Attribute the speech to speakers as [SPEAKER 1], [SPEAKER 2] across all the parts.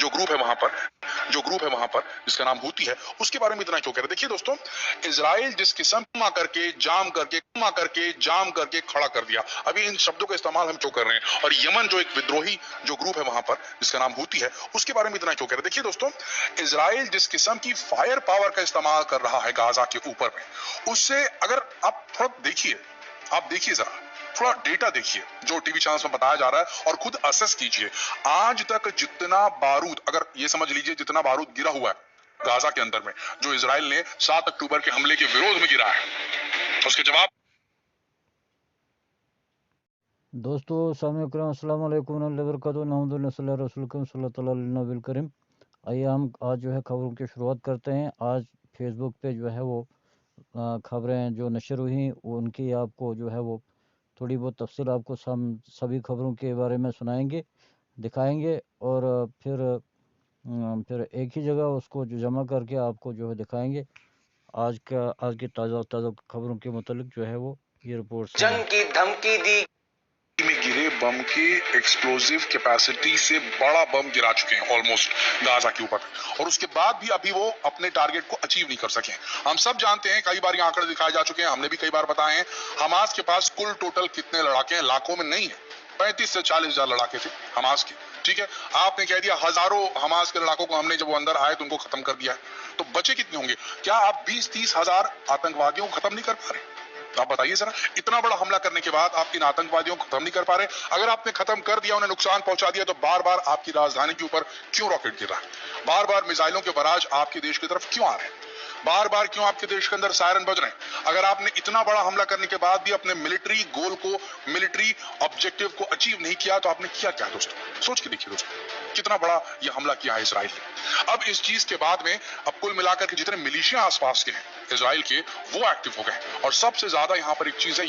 [SPEAKER 1] जो ग्रुप है वहां पर जिसका नाम हूती है, उसके बारे में इतना क्यों कह रहे हैं? देखिए दोस्तों, इजराइल जिस किस्म करके जाम करके खड़ा कर दिया, अभी इन शब्दों का इस्तेमाल हम क्यों कर रहे हैं? और यमन जो एक विद्रोही जो ग्रुप है वहां पर जिसका नाम हूती है, उसके बारे में इतना क्यों कह रहे हैं? देखिए दोस्तों, इजराइल जिस किस्म की फायर पावर का इस्तेमाल कर रहा है गाजा के ऊपर में, उससे अगर आप थोड़ा देखिए जरा, थोड़ा डेटा देखिए जो टीवी चैनल्स में बताया जा रहा है और खुद असेस कीजिए। आज तक जितना बारूद, अगर ये समझ लीजिए जितना बारूद गिरा हुआ है गाजा के अंदर में, जो इजराइल ने 7 अक्टूबर के हमले के विरोध में गिरा है, उसके जवाब
[SPEAKER 2] दोस्तों अस्सलाम वालेकुम रसूल करीम। आइए हम आज जो है खबरों की शुरुआत करते हैं। आज फेसबुक पे जो है वो खबरें जो नशर हुई उनकी आपको जो है वो थोड़ी बहुत तफसील आपको सभी खबरों के बारे में सुनाएंगे, दिखाएंगे और फिर एक ही जगह उसको जो जमा करके आपको जो है दिखाएंगे आज की ताज़ा खबरों के मुतालिक जो है वो ये रिपोर्ट
[SPEAKER 1] जंग की धमकी दी में गिरे बम के एक्सप्लोजिव कैपेसिटी से बड़ा बम गिरा चुके हैं ऑलमोस्ट गाजा के ऊपर, और उसके बाद भी अभी वो अपने टारगेट को अचीव नहीं कर सके। हम सब जानते हैं, कई बार ये आंकड़े दिखाए जा चुके हैं, हमने भी कई बार बताए हैं, हमास के पास कुल टोटल कितने लड़ाके हैं, लाखों में नहीं है, 35 से 40 हजार लड़ाके थे हमास के। ठीक है, आपने कह दिया हजारों हमास के लड़ाकों को हमने जब वो अंदर आए तो उनको खत्म कर दिया है, तो बचे कितने होंगे? क्या आप 20-30 हजार आतंकवादियों को खत्म नहीं कर पा रहे? आप बताइए जरा, इतना बड़ा हमला करने के बाद आप इन आतंकवादियों को खत्म नहीं कर पा रहे? अगर आपने खत्म कर दिया, उन्हें नुकसान पहुंचा दिया, तो बार बार आपकी राजधानी के ऊपर क्यों रॉकेट गिर रहा है? बार बार मिसाइलों के बराज आपके देश की तरफ क्यों आ रहे हैं? बार बार क्यों आपके देश के अंदर सायरन बज रहे हैं? अगर आपने इतना बड़ा हमला करने के बाद भी अपने मिलिट्री गोल को, मिलिट्री ऑब्जेक्टिव को अचीव नहीं किया, तो आपने किया क्या दोस्तों? सोच के देखिए दोस्तों, कितना बड़ा यह हमला किया है इजराइल ने। अब इस चीज के बाद में अब कुल मिलाकर के जितने मिलिशिया आसपास के हैं इजराइल के, वो एक्टिव हो गए, और सबसे ज्यादा यहां पर एक चीज है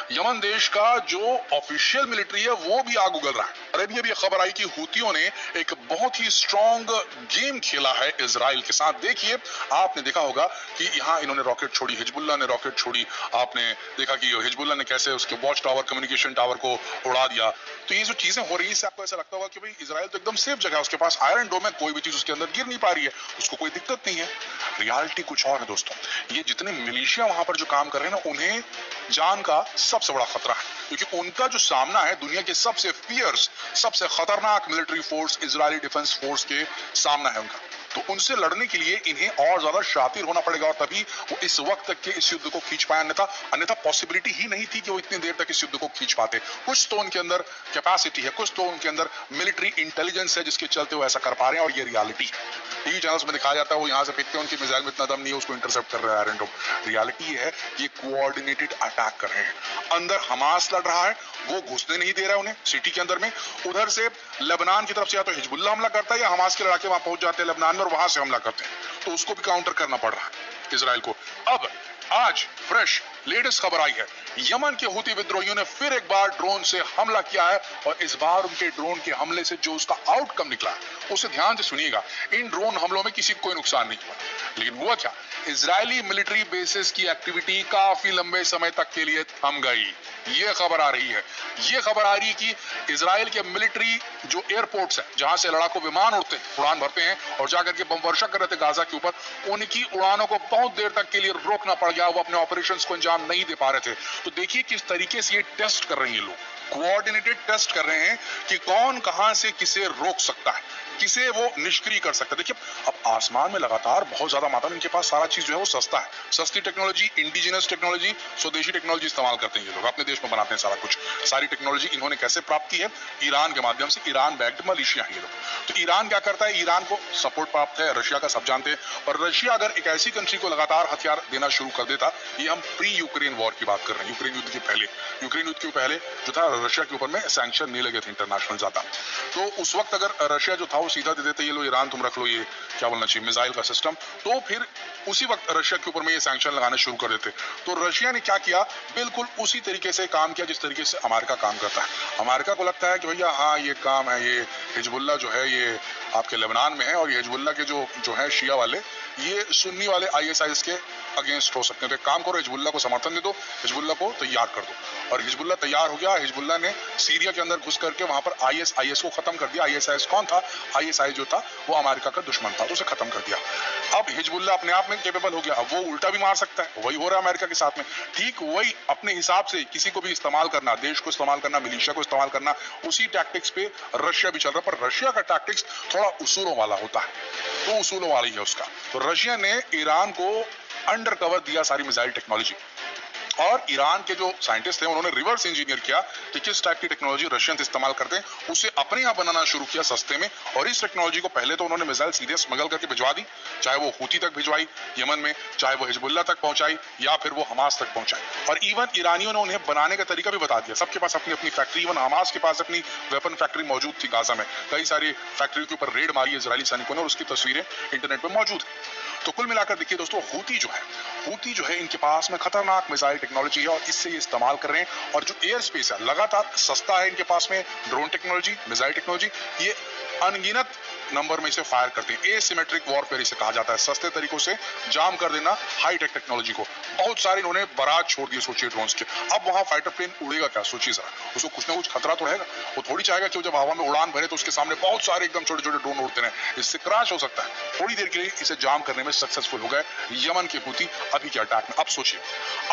[SPEAKER 1] यमन देश का जो ऑफिशियल मिलिट्री है वो भी आग उगल रहा है। और अभी ये खबर आई कि हूतियों ने एक बहुत ही स्ट्रॉन्ग गेम खेला है इजराइल के साथ। देखिए, आपने देखा होगा कि यहाँ इन्होंने रॉकेट छोड़ी, हिजबुल्ला ने रॉकेट छोड़ी, आपने देखा कि हिजबुल्ला ने कैसे उसके वॉच टावर, कम्युनिकेशन टावर को उड़ा दिया। तो ये जो चीजें हो रही है, इससे आपको ऐसा लगता होगा कि भाई इजराइल तो एकदम सेफ जगह है, उसके पास आयरन डोम है, कोई भी चीज उसके अंदर गिर नहीं पा रही है, उसको कोई दिक्कत नहीं है। रियलिटी कुछ और है दोस्तों। ये जितने मिलिशिया वहां पर जो काम कर रहे हैं ना, उन्हें जान का सबसे बड़ा खतरा है, क्योंकि उनका जो सामना है दुनिया के सबसे फियर्स, सबसे खतरनाक military force, Israeli defence force के सामना है उनका। तो उनसे लड़ने के लिए इन्हें और ज्यादा शातिर होना पड़ेगा, और तभी वो इस वक्त तक के इस युद्ध को खींच पाए। अन्यथा पॉसिबिलिटी ही नहीं थी कि वो इतनी देर तक इस युद्ध को खींच पाते। कुछ तो उनके अंदर कैपेसिटी है, कुछ तो उनके अंदर मिलिट्री इंटेलिजेंस है, जिसके चलते वो ऐसा कर पा रहे हैं, और ये रियलिटी है। टीवी चैनल्स में दिखाया जाता है वो यहाँ से फेंकते हैं, उनकी मिसाइल में इतना दम नहीं है, उसको इंटरसेप्ट कर रहे हैं आयरन डोम। रियलिटी ये है कि ये कोऑर्डिनेटेड अटैक कर रहे हैं। अंदर हमास लड़ रहा है, वो घुसने नहीं दे रहा है उन्हें सिटी के अंदर में। उधर से लेबनान की तरफ से या तो हिजबुल्लाह हमला करता है, या हमास के लड़ाके वहां पहुंच जाते हैं लेबनान में और वहां से हमला करते हैं, तो उसको भी काउंटर करना पड़ रहा है इजराइल को। अब आज फ्रेश लेटेस्ट खबर आई है, यमन के हूती विद्रोहियों ने फिर एक बार ड्रोन से हमला किया है, और इस बार उनके ड्रोन के हमले से जो उसका आउटकम निकला है उसे ध्यान से सुनिएगा। इन ड्रोन हमलों में किसी को कोई नुकसान नहीं हुआ, लेकिन हुआ क्या, इजरायली मिलिट्री बेसिस की एक्टिविटी काफी लंबे समय तक के लिए थम गई। ये खबर आ रही है कि इजराइल के मिलिट्री जो एयरपोर्ट्स है, जहां से लड़ाकू विमान उड़ते उड़ान भरते हैं और जाकर के बम वर्षा कर रहे थे गाजा के ऊपर, उनकी उड़ानों को बहुत देर तक के लिए रोकना पड़ गया। वो अपने ऑपरेशंस को अंजाम नहीं दे पा रहे थे। तो देखिए किस तरीके से ये टेस्ट कर रहे हैं, ये लोग कोऑर्डिनेटेड टेस्ट कर रहे हैं कि कौन कहां से किसे रोक सकता है, किसे वो निष्क्रिय कर सकता है। देखिए, अब आसमान में लगातार बहुत ज्यादा मात्रा में इनके पास सारा चीज जो है वो सस्ता है, सस्ती टेक्नोलॉजी, इंडिजिनस टेक्नोलॉजी, स्वदेशी टेक्नोलॉजी इस्तेमाल करते हैं ये लोग, अपने देश में बनाते हैं सारा कुछ। सारी टेक्नोलॉजी इन्होंने कैसे प्राप्त की है? ईरान के माध्यम से। ईरान बैक्ड मलेशिया है ये लोग। तो ईरान क्या करता है? ईरान को सपोर्ट प्राप्त है रशिया का, सब जानते हैं। और रशिया अगर एक ऐसी कंट्री को लगातार हथियार देना शुरू कर देता, ये हम प्री यूक्रेन वॉर की बात कर रहे हैं, यूक्रेन युद्ध के पहले जो था, रशिया के ऊपर में सैंक्शन नहीं लगे थे इंटरनेशनल ज्यादा, तो उस वक्त अगर रशिया जो था वो सीधा दे देते, ये लो ईरान तुम रख लो ये क्या बोलना चाहिए मिसाइल का सिस्टम, तो फिर उसी वक्त रशिया के ऊपर में ये सैंक्शन लगाने शुरू कर देते। तो रशिया ने क्या किया? बिल्कुल उसी तरीके से काम किया जिस तरीके से अमेरिका काम करता है। अमेरिका को लगता है कि भैया हाँ ये काम है, ये हिजबुल्ला जो है ये आपके लेबनान में है, और ये हिजबुल्ला के जो है शिया वाले, ये सुन्नी वाले ISIS के अगेंस्ट हो सकते हैं। तो एक काम करो, हिजबुल्ला को समर्थन दे दो, हिजबुल्ला को तैयार कर दो। और हिजबुल्ला तैयार हो गया। हिजबुल्ला ने सीरिया के अंदर घुस करके वहां पर ISIS को खत्म कर दिया। ISIS कौन था? ISI जो था वो अमेरिका का दुश्मन था, तो उसे खत्म कर दिया। अब हिजबुल्लाह अपने आप में कैपेबल हो गया, अब वो उल्टा भी मार सकता है, वही हो रहा है अमेरिका के साथ में। ठीक वही अपने हिसाब से किसी को भी इस्तेमाल करना, देश को इस्तेमाल करना, मिलिशिया को इस्तेमाल करना, उसी टैक्टिक्स पे रशिया भी चल रहा है। पर रशिया का टैक्टिक्स थोड़ा उसूलों वाला होता है, तो उसूलों वाली है उसका। तो रशिया ने ईरान को अंडर कवर दिया सारी मिसाइल टेक्नोलॉजी, और ईरान के जो साइंटिस्ट थे उन्होंने रिवर्स इंजीनियर किया कि किस टाइप की टेक्नोलॉजी रशियन इस्तेमाल करते हैं, उसे अपने यहाँ बनाना शुरू किया सस्ते में। और इस टेक्नोलॉजी को पहले तो उन्होंने मिसाइल सीधे स्मगल करके भिजवा दी, चाहे वो हूती तक भिजवाई यमन में, चाहे वो हिजबुल्लाह तक पहुंचाई, या फिर वो हमास तक पहुंचाई। और इवन ईरानियों ने उन्हें बनाने का तरीका भी बता दिया। सबके पास अपनी अपनी फैक्ट्री, इवन हमास के पास अपनी वेपन फैक्ट्री मौजूद थी गाजा में। कई सारी फैक्ट्री के ऊपर रेड मारी इजरायली सैनिकों ने और उसकी तस्वीरें इंटरनेट पर मौजूद है। तो कुल मिलाकर देखिए दोस्तों, हूती जो है इनके पास में खतरनाक मिसाइल टेक्नोलॉजी है और इससे ये इस्तेमाल कर रहे हैं। और जो एयर स्पेस है लगातार सस्ता है इनके पास में, ड्रोन टेक्नोलॉजी, मिसाइल टेक्नोलॉजी, ये अनगिनत नंबर में इसे फायर करते हैं। एसिमेट्रिक वॉरफेयर इसे कहा जाता है, सस्ते तरीकों से जाम कर देना हाईटेक टेक्नोलॉजी को। बहुत सारे इन्होंने बारात छोड़ दिए सोचिए ड्रोन्स के। अब वहां फाइटर प्लेन उड़ेगा क्या, सोचिए जरा, उसको कुछ ना कुछ खतरा तो रहेगा। वो थोड़ी चाहेगा कि जब हवा में उड़ान भरे तो उसके सामने बहुत सारे एकदम छोटे छोटे ड्रोन उड़ते रहे, इससे क्रैश हो सकता है। थोड़ी देर के लिए इसे जाम करने में सक्सेसफुल हो गए यमन के हूती अभी के अटैक में। अब सोचिए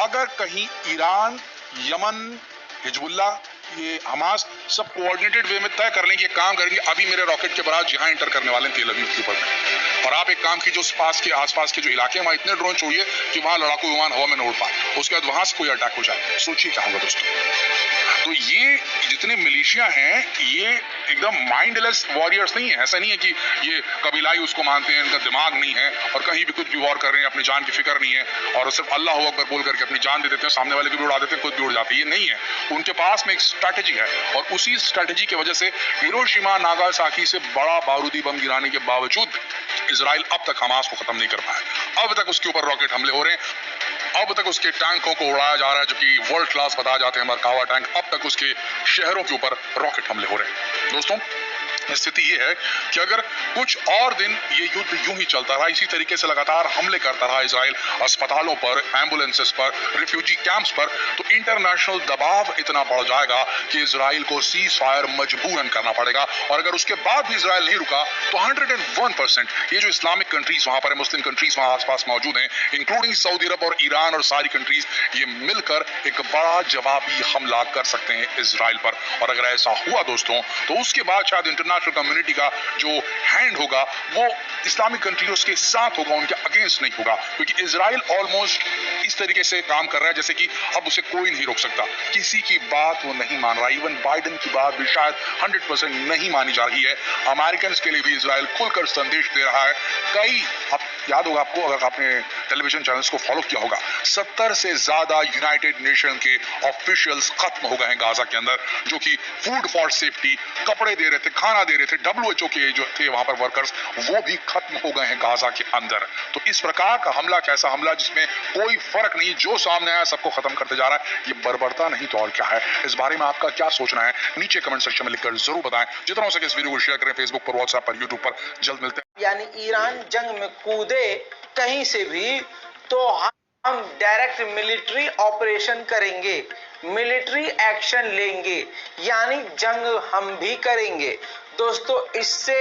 [SPEAKER 1] अगर कहीं ईरान, यमन, हिजबुल्लाह, ये हमास सब कोऑर्डिनेटेड वे में तय कर लेंगे, काम करेंगे, अभी मेरे रॉकेट के बराज यहाँ एंटर करने वाले हैं तेल अवीव के ऊपर में, और आप एक काम कीजिए, उस पास के आसपास के जो इलाके हैं वहां इतने ड्रोन छोड़िए कि वहां लड़ाकू विमान हवा में न उड़ पाए, उसके बाद वहां से कोई अटैक हो जाए। सोचिए क्या होगा दोस्तों। तो ये जितने मिलिशिया हैं ये एकदम माइंडलेस वॉरियर्स नहीं है। ऐसा नहीं है कि ये कबीलाई उसको मानते हैं, इनका दिमाग नहीं है और कहीं भी कुछ भी वॉर कर रहे हैं, अपनी जान की फिक्र नहीं है और सिर्फ अल्लाह अकबर बोल करके अपनी जान दे देते हैं, सामने वाले को भी उड़ा देते हैं, खुद भी उड़ जाते हैं। ये नहीं है, उनके पास में एक स्ट्रैटेजी है और उसी स्ट्रैटेजी की वजह से हिरोशिमा नागासाकी से बड़ा बारूदी बम गिराने के बावजूद इजराइल अब तक हमास को खत्म नहीं कर पाया। अब तक उसके ऊपर रॉकेट हमले हो रहे हैं, अब तक उसके टैंकों को उड़ाया जा रहा है जो कि वर्ल्ड क्लास बताए जाते हैं मरकावा टैंक, अब तक उसके शहरों के ऊपर रॉकेट हमले हो रहे हैं। दोस्तों स्थिति ये है कि अगर कुछ और दिन ये युद्ध यूं ही चलता रहा, इसी तरीके से लगातार हमले करता रहा इजराइल अस्पतालों पर, एम्बुलेंसेस पर, रिफ्यूजी कैंप्स पर, तो इंटरनेशनल दबाव इतना बढ़ जाएगा कि इजराइल को सीज फायर मजबूरन करना पड़ेगा। और अगर उसके बाद भी इजराइल नहीं रुका तो 101% ये जो इस्लामिक कंट्रीज वहां पर है, मुस्लिम कंट्रीज वहां आसपास मौजूद हैं, इंक्लूडिंग सऊदी अरब और ईरान और सारी कंट्रीज, ये मिलकर एक बड़ा जवाबी हमला कर सकते हैं इजराइल पर। और अगर ऐसा हुआ दोस्तों तो उसके बाद शायद इंटरनेशनल कम्युनिटी का जो हैंड होगा वो इस्लामिक कंट्रीज के साथ होगा, उनके अगेंस्ट नहीं होगा, क्योंकि इजराइल ऑलमोस्ट इस तरीके से काम कर रहा है जैसे कि अब उसे कोई नहीं रोक सकता, किसी की बात वो नहीं मान रहा। इवन बाइडेन की बात भी शायद 100% नहीं मानी जा रही है। अमेरिकन के लिए भी इजराइल खुलकर संदेश दे रहा है। कई, आप याद होगा आपको अगर आपने टेलीविजन चैनल्स को फॉलो किया होगा, 70 से ज्यादा यूनाइटेड नेशन के ऑफिशियल्स खत्म हो गए हैं गाजा के अंदर, जो कि फूड फॉर सेफ्टी, कपड़े दे रहे थे, खाना दे रहे थे, WHO के जो थे वहां पर वर्कर्स, वो भी खत्म हो गए हैं गाजा के अंदर। तो इस प्रकार का हमला, कैसा हमला जिसमें कोई फर्क नहीं, जो सामने आया सबको खत्म करते जा रहा है, ये बर्बरता नहीं तो और क्या है। इस बारे में आपका क्या सोचना है नीचे कमेंट सेक्शन में लिखकर जरूर बताएं। जितना हो सके इस वीडियो को शेयर करें, फेसबुक पर, व्हाट्सएप पर, यूट्यूब पर। जल्द मिलते हैं।
[SPEAKER 3] यानी ईरान जंग में कूदे कहीं से भी तो हम डायरेक्ट मिलिट्री ऑपरेशन करेंगे, मिलिट्री एक्शन लेंगे, यानी जंग हम भी करेंगे। दोस्तों इससे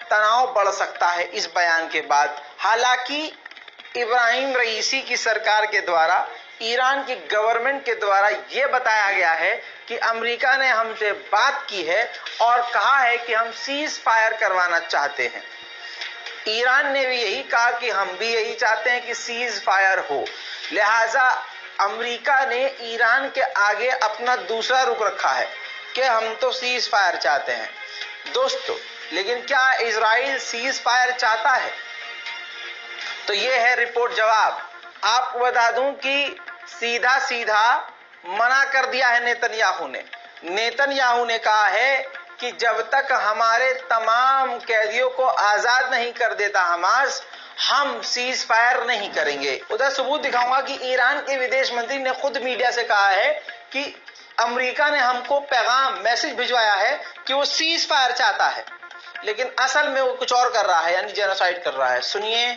[SPEAKER 3] तनाव बढ़ सकता है इस बयान के बाद। हालांकि इब्राहिम रईसी की सरकार के द्वारा, ईरान की गवर्नमेंट के द्वारा यह बताया गया है कि अमेरिका ने हमसे बात की है और कहा है कि हम सीज फायर करवाना चाहते हैं। ईरान ने भी यही कहा कि हम भी यही चाहते हैं कि सीज फायर हो। लिहाजा अमेरिका ने ईरान के आगे अपना दूसरा रुख रखा है कि हम तो सीज फायर चाहते हैं। दोस्तों लेकिन क्या इजराइल सीज फायर चाहता है? तो ये है रिपोर्ट जवाब। आपको बता दूं कि सीधा सीधा मना कर दिया है नेतन्याहू ने। नेतन्याहू ने कहा है कि जब तक हमारे तमाम कैदियों को आजाद नहीं कर देता हमास, हम सीज फायर नहीं करेंगे। उधर सबूत दिखाऊंगा कि ईरान के विदेश मंत्री ने खुद मीडिया से कहा है कि अमेरिका ने हमको पैगाम, मैसेज भिजवाया है कि वो सीज फायर चाहता है, लेकिन असल में वो कुछ और कर रहा है, यानी जेनोसाइड कर रहा है। सुनिए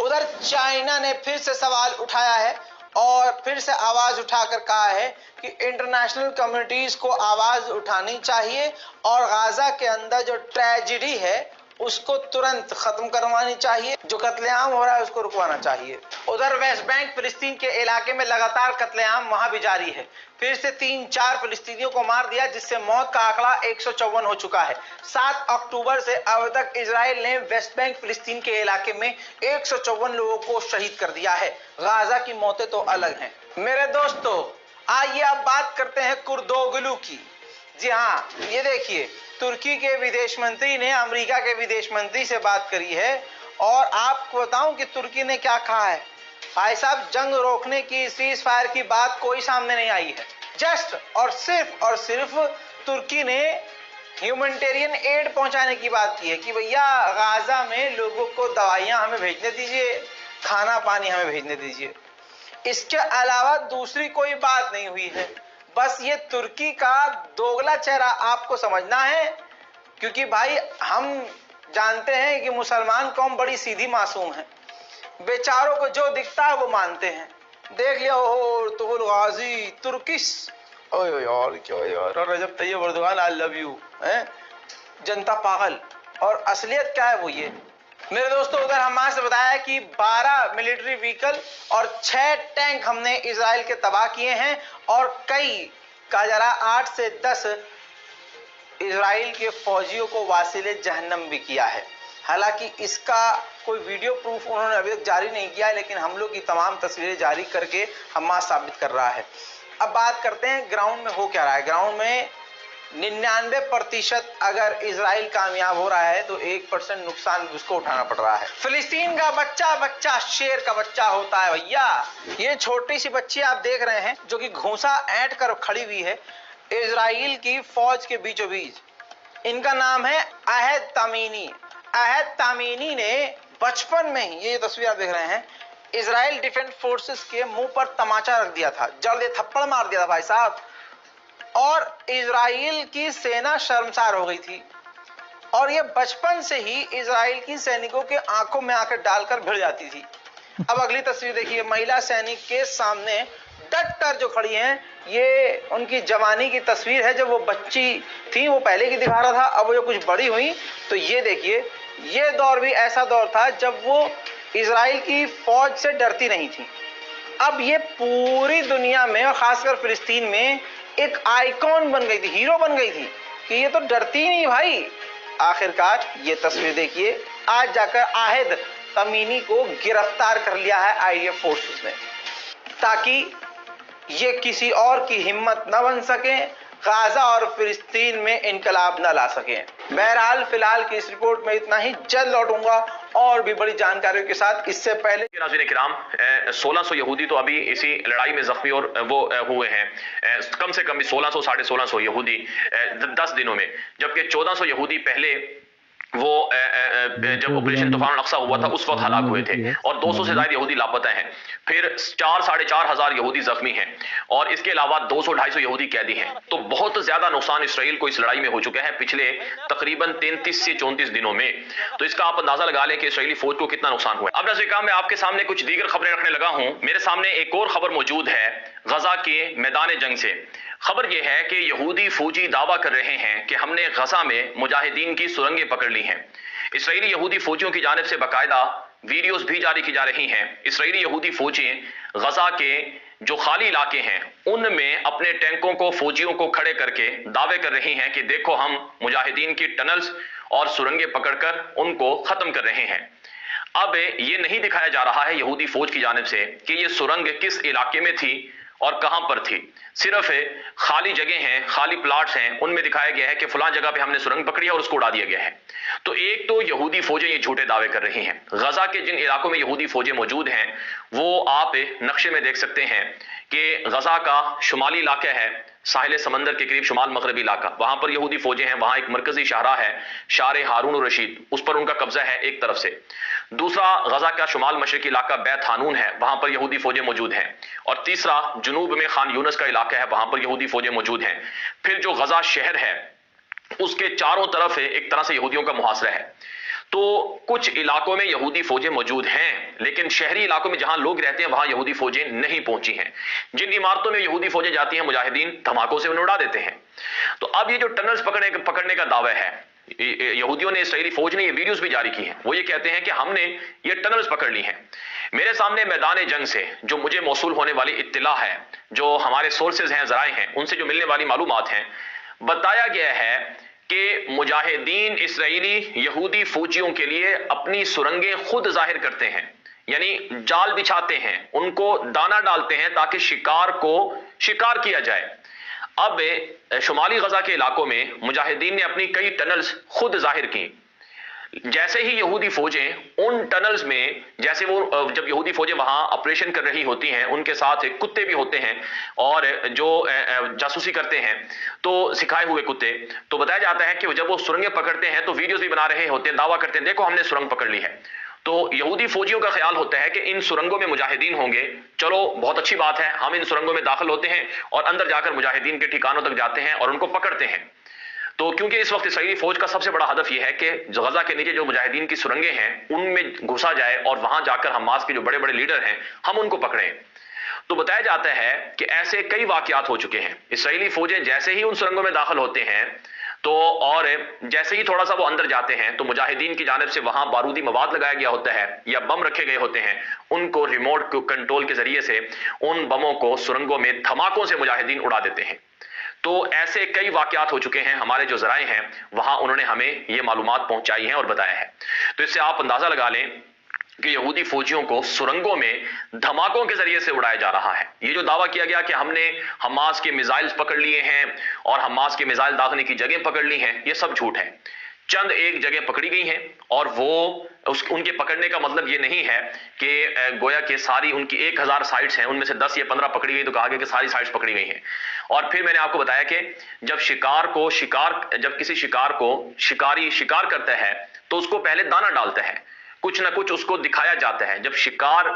[SPEAKER 3] उधर चाइना ने फिर से सवाल उठाया है और फिर से आवाज उठाकर कहा है कि इंटरनेशनल कम्युनिटीज को आवाज उठानी चाहिए और गाजा के अंदर जो ट्रेजेडी है उसको तुरंत खत्म करवानी चाहिए, जो कत्लेआम हो रहा है उसको रुकवाना चाहिए। उधर वेस्ट बैंक फिलिस्तीन के इलाके में लगातार कत्लेआम वहां भी जारी है। फिर से 3-4 फिलिस्तीनियों को मार दिया, जिससे मौत का आंकड़ा 154 हो चुका है। 7 अक्टूबर से अब तक इजराइल ने वेस्ट बैंक फिलिस्तीन के इलाके में 154 लोगों को शहीद कर दिया है। गाजा की मौतें तो अलग हैं। मेरे दोस्तों, आइए अब बात करते हैं कुर्दोगलू की। जी हाँ, ये देखिए, तुर्की के विदेश मंत्री ने अमेरिका के विदेश मंत्री से बात करी है और आपको बताऊं कि तुर्की ने क्या कहा है। भाई साहब, जंग रोकने की, सीज फायर की बात कोई सामने नहीं आई है। जस्ट और सिर्फ तुर्की ने ह्यूमैनिटेरियन एड पहुंचाने की बात की है कि भैया गाजा में लोगों को दवाइयां हमें भेजने दीजिए, खाना पानी हमें भेजने दीजिए। इसके अलावा दूसरी कोई बात नहीं हुई है। बस ये तुर्की का दोगला चेहरा आपको समझना है, क्योंकि भाई हम जानते हैं कि मुसलमान कौम बड़ी सीधी मासूम है, बेचारों को जो दिखता है वो मानते हैं। देख लिया, ओह तुगल गाजी तुर्किश, ओए यार क्या यार, Recep Tayyip Erdogan I love you, जनता पागल। और असलियत क्या है वो ये। मेरे दोस्तों, उधर हमास से बताया कि 12 मिलिट्री व्हीकल और 6 टैंक हमने इजराइल के तबाह किए हैं और कई का जरा 8 से 10 इजराइल के फौजियों को वासिले जहन्नम भी किया है। हालांकि इसका कोई वीडियो प्रूफ उन्होंने अभी तक जारी नहीं किया है, लेकिन हमलों की तमाम तस्वीरें जारी करके हमास साबित कर रहा है। अब बात करते हैं ग्राउंड में हो क्या रहा है। ग्राउंड में 99% अगर इजराइल कामयाब हो रहा है तो 1% नुकसान उसको उठाना पड़ रहा है। फिलिस्तीन का बच्चा शेर का बच्चा होता है भैया। ये छोटी सी बच्ची आप देख रहे हैं जो कि घूंसा ऐंठ कर खड़ी हुई है इजराइल की फौज के बीचों बीच। इनका नाम है अहद तामीनी। अहद तामीनी ने बचपन में ही, ये तस्वीर आप देख रहे हैं, इजराइल डिफेंस फोर्सेस के मुंह पर तमाचा रख दिया था, जड़ दे थप्पड़ मार दिया था भाई साहब, और इजराइल की सेना शर्मसार हो गई थी। और ये बचपन से ही इजराइल की सैनिकों के आंखों में आकर डालकर भिड़ जाती थी। अब अगली तस्वीर देखिए, महिला सैनिक के सामने डट कर जो खड़ी हैं, ये उनकी जवानी की तस्वीर है। जब वो बच्ची थी वो पहले की दिखा रहा था, अब वो जो कुछ बड़ी हुई तो ये देखिए, ये दौर भी ऐसा दौर था जब वो इजराइल की फौज से डरती नहीं थी। अब ये पूरी दुनिया में और खासकर फिलिस्तीन में एक आइकॉन बन गई थी, हीरो बन गई थी कि ये तो डरती ही नहीं भाई। आखिरकार ये तस्वीर देखिए, आज जाकर अहद तमीनी को गिरफ्तार कर लिया है आईडीएफ फोर्सेस ने, ताकि ये किसी और की हिम्मत न बन सके, गाजा और फिलिस्तीन में इनकलाब न ला सके। बहरहाल फिलहाल की इस रिपोर्ट में इतना ही। जल्द लौटूंगा और भी बड़ी जानकारियों के साथ। इससे पहले
[SPEAKER 4] नाज़रीन किराम, 1600 यहूदी तो अभी इसी लड़ाई में जख्मी और वो हुए हैं, कम से कम भी 1600 साढ़े 1600 यहूदी 10 दिनों में, जबकि 1400 यहूदी पहले वो जब ऑपरेशन तूफान अक्सा हुआ था उस वक्त हलाक हुए थे, और 200 से ज्यादा यहूदी लापता हैं। फिर 4-4.5 हजार यहूदी जख्मी हैं, और इसके अलावा 200-250 यहूदी कैदी हैं। तो बहुत ज्यादा नुकसान इसराइल को इस लड़ाई में हो चुका है पिछले तकरीबन 33 से 34 दिनों में। तो इसका आप अंदाजा लगा लें कि इसराइली फौज को कितना नुकसान हुआ है। अब नाज़रीन, मैं आपके सामने कुछ दीगर खबरें रखने लगा हूं। मेरे सामने एक और खबर मौजूद है गजा के मैदान जंग से। खबर यह है कि यहूदी फौजी दावा कर रहे हैं कि हमने गजा में मुजाहिदीन की सुरंगें पकड़ ली हैं। इसराइली यहूदी फौजियों की जानिब से बाकायदा वीडियोस भी जारी की जा रही हैं। इसराइली यहूदी फौजी गजा के जो खाली इलाके हैं उनमें अपने टैंकों को, फौजियों को खड़े करके दावे कर रही हैं कि देखो हम मुजाहिदीन की टनल्स और सुरंगें पकड़कर उनको खत्म कर रहे हैं। अब ये नहीं दिखाया जा रहा है यहूदी फौज की जानिब से कि ये सुरंग किस इलाके में थी और कहां पर थी। सिर्फ खाली जगह हैं, खाली प्लॉट्स हैं, उनमें दिखाया गया है कि फलां जगह पे हमने सुरंग पकड़ी है और उसको उड़ा दिया गया है। तो एक तो यहूदी फौजें ये झूठे दावे कर रही हैं। गजा के जिन इलाकों में यहूदी फौजें मौजूद हैं वो आप नक्शे में देख सकते हैं कि गजा का शुमाली इलाका है, साहिल समंदर के करीब शुमाल मगरबी इलाका, वहां पर यहूदी फौजें हैं। वहां एक मरकजी शाहरा है, शार हारून रशीद, उस पर उनका कब्जा है एक तरफ से। दूसरा गजा का शुमाल मशरकी इलाका बैत हानून है, वहां पर यहूदी फौजें मौजूद हैं। और तीसरा जुनूब में खान यूनस का इलाका है, वहां पर यहूदी फौजें मौजूद हैं। फिर जो गजा शहर है उसके चारों तरफ एक तरह से यहूदियों का मुहासरा है। तो कुछ इलाकों में यहूदी फौजें मौजूद हैं, लेकिन शहरी इलाकों में जहां लोग रहते हैं वहां यहूदी फौजें नहीं पहुंची हैं। जिन इमारतों में यहूदी फौजें जाती हैं मुजाहिदीन धमाकों से उन्हें उड़ा देते हैं। तो अब ये जो टनल्स पकड़ने का दावा है, यहूदियों ने, इसराइली फौज ने ये वीडियोस भी जारी की हैं। वो ये कहते हैं कि हमने ये टनल्स पकड़ ली हैं। मेरे सामने मैदान जंग से जो मुझे मौसूल होने वाली इत्तिला है, जो हमारे सोर्सेज हैं, जराए हैं, उनसे जो मिलने वाली मालूमात हैं, बताया गया है कि मुजाहिदीन इसराइली यहूदी फौजियों के लिए अपनी सुरंगें खुद जाहिर करते हैं, यानी जाल बिछाते हैं, उनको दाना डालते हैं ताकि शिकार को शिकार किया जाए। अब शुमाली गजा के इलाकों में मुजाहिदीन ने अपनी कई टनल्स खुद जाहिर की। जैसे ही यहूदी फौजें उन टनल्स में, जैसे वो जब यहूदी फौजें वहां ऑपरेशन कर रही होती हैं, उनके साथ कुत्ते भी होते हैं और जो जासूसी करते हैं, तो सिखाए हुए कुत्ते, तो बताया जाता है कि जब वो सुरंगें पकड़ते हैं तो वीडियोस भी बना रहे होते हैं, दावा करते हैं देखो हमने सुरंग पकड़ ली है। तो यहूदी फौजियों का ख्याल होता है कि इन सुरंगों में मुजाहिदीन होंगे, चलो बहुत अच्छी बात है, हम इन सुरंगों में दाखिल होते हैं और अंदर जाकर मुजाहिदीन के ठिकानों तक जाते हैं और उनको पकड़ते हैं। तो क्योंकि इस वक्त इसराइली फौज का सबसे बड़ा हदफ यह है कि गजा के नीचे जो मुजाहिदीन की सुरंगें हैं उनमें घुसा जाए और वहां जाकर हमास के जो बड़े बड़े लीडर हैं हम उनको पकड़ें। तो बताया जाता है कि ऐसे कई वाकयात हो चुके हैं। इसराइली फौजें जैसे ही उन सुरंगों में दाखिल होते हैं तो और जैसे ही थोड़ा सा वो अंदर जाते हैं तो मुजाहिदीन की जानिब से वहां बारूदी मवाद लगाया गया होता है या बम रखे गए होते हैं, उनको रिमोट कंट्रोल के जरिए से उन बमों को सुरंगों में धमाकों से मुजाहिदीन उड़ा देते हैं। तो ऐसे कई वाकयात हो चुके हैं। हमारे जो जराए हैं वहां उन्होंने हमें ये मालूमात पहुंचाई हैं और बताया है। तो इससे आप अंदाजा लगा लें कि यहूदी फौजियों को सुरंगों में धमाकों के जरिए से उड़ाया जा रहा है। ये जो दावा किया गया कि हमने हमास के मिसाइल्स पकड़ लिए हैं और हमास के मिसाइल दागने की जगह पकड़ ली हैं, ये सब झूठ है। चंद एक जगह पकड़ी गई हैं और वो उनके पकड़ने का मतलब ये नहीं है कि गोया के सारी उनकी 1000 साइट्स हैं उनमें से 10 या 15 पकड़ी गई तो कहा गया कि सारी साइट्स पकड़ी गई हैं। और फिर मैंने आपको बताया कि जब किसी शिकार को शिकारी शिकार करता है तो उसको पहले दाना डालता है, कुछ ना कुछ उसको दिखाया जाता है। जब शिकार